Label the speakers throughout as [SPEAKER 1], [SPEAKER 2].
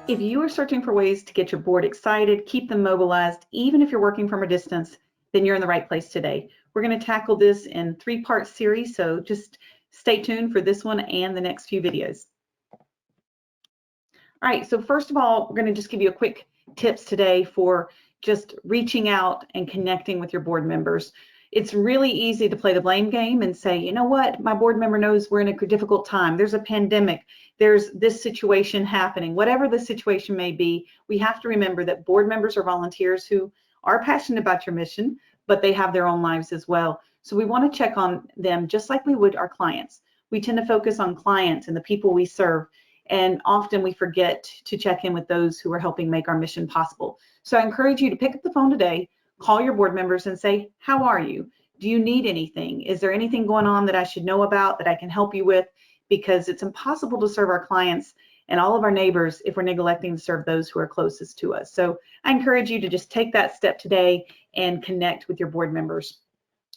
[SPEAKER 1] If you are searching for ways to get your board excited, keep them mobilized, even if you're working from a distance, then you're in the right place today. We're going to tackle this in 3-part series, so just stay tuned for this one and the next few videos. All right, so first of all, we're going to just give you a quick tips today for just reaching out and connecting with your board members. It's really easy to play the blame game and say, you know what, my board member knows we're in a difficult time. There's a pandemic. There's this situation happening. Whatever the situation may be, we have to remember that board members are volunteers who are passionate about your mission, but they have their own lives as well. So we want to check on them just like we would our clients. We tend to focus on clients and the people we serve, and often we forget to check in with those who are helping make our mission possible. So I encourage you to pick up the phone today, call your board members and say, how are you? Do you need anything? Is there anything going on that I should know about that I can help you with? Because it's impossible to serve our clients and all of our neighbors if we're neglecting to serve those who are closest to us. So I encourage you to just take that step today and connect with your board members.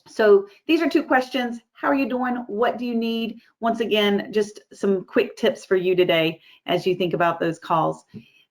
[SPEAKER 1] So these are 2 questions. How are you doing? What do you need? Once again, just some quick tips for you today as you think about those calls.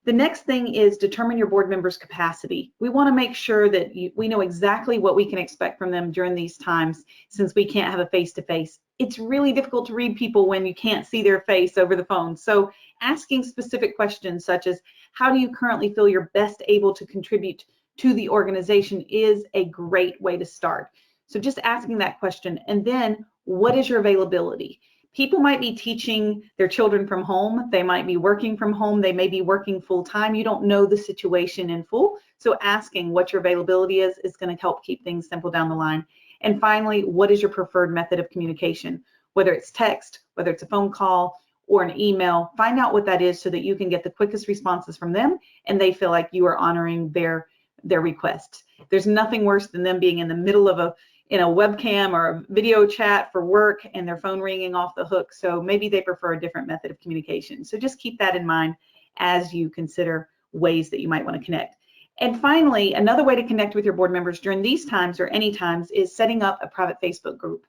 [SPEAKER 1] The next thing is determine your board members' capacity. We want to make sure that we know exactly what we can expect from them during these times, since we can't have a face-to-face. It's really difficult to read people when you can't see their face over the phone. So asking specific questions such as, how do you currently feel you're best able to contribute to the organization is a great way to start. So just asking that question. And then, what is your availability? People might be teaching their children from home. They might be working from home. They may be working full time. You don't know the situation in full. So asking what your availability is going to help keep things simple down the line. And finally, what is your preferred method of communication? Whether it's text, whether it's a phone call or an email, find out what that is so that you can get the quickest responses from them and they feel like you are honoring their requests. There's nothing worse than them being in the middle of a webcam or a video chat for work and their phone ringing off the hook. So maybe they prefer a different method of communication. So just keep that in mind as you consider ways that you might want to connect. And finally, another way to connect with your board members during these times or any times is setting up a private Facebook group.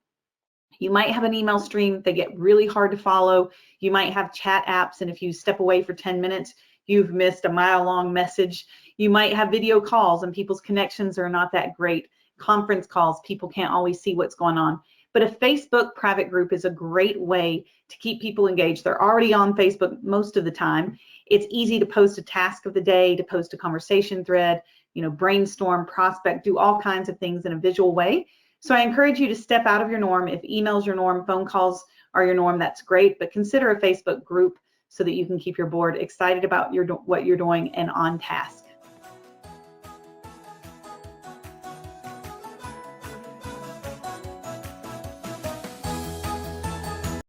[SPEAKER 1] You might have an email stream. They get really hard to follow. You might have chat apps, and if you step away for 10 minutes, you've missed a mile-long message. You might have video calls and people's connections are not that great. Conference calls, people can't always see what's going on. But a Facebook private group is a great way to keep people engaged. They're already on Facebook most of the time. It's easy to post a task of the day, to post a conversation thread, brainstorm, prospect, do all kinds of things in a visual way. So I encourage you to step out of your norm. If email's your norm, phone calls are your norm, that's great. But consider a Facebook group so that you can keep your board excited about what you're doing and on task.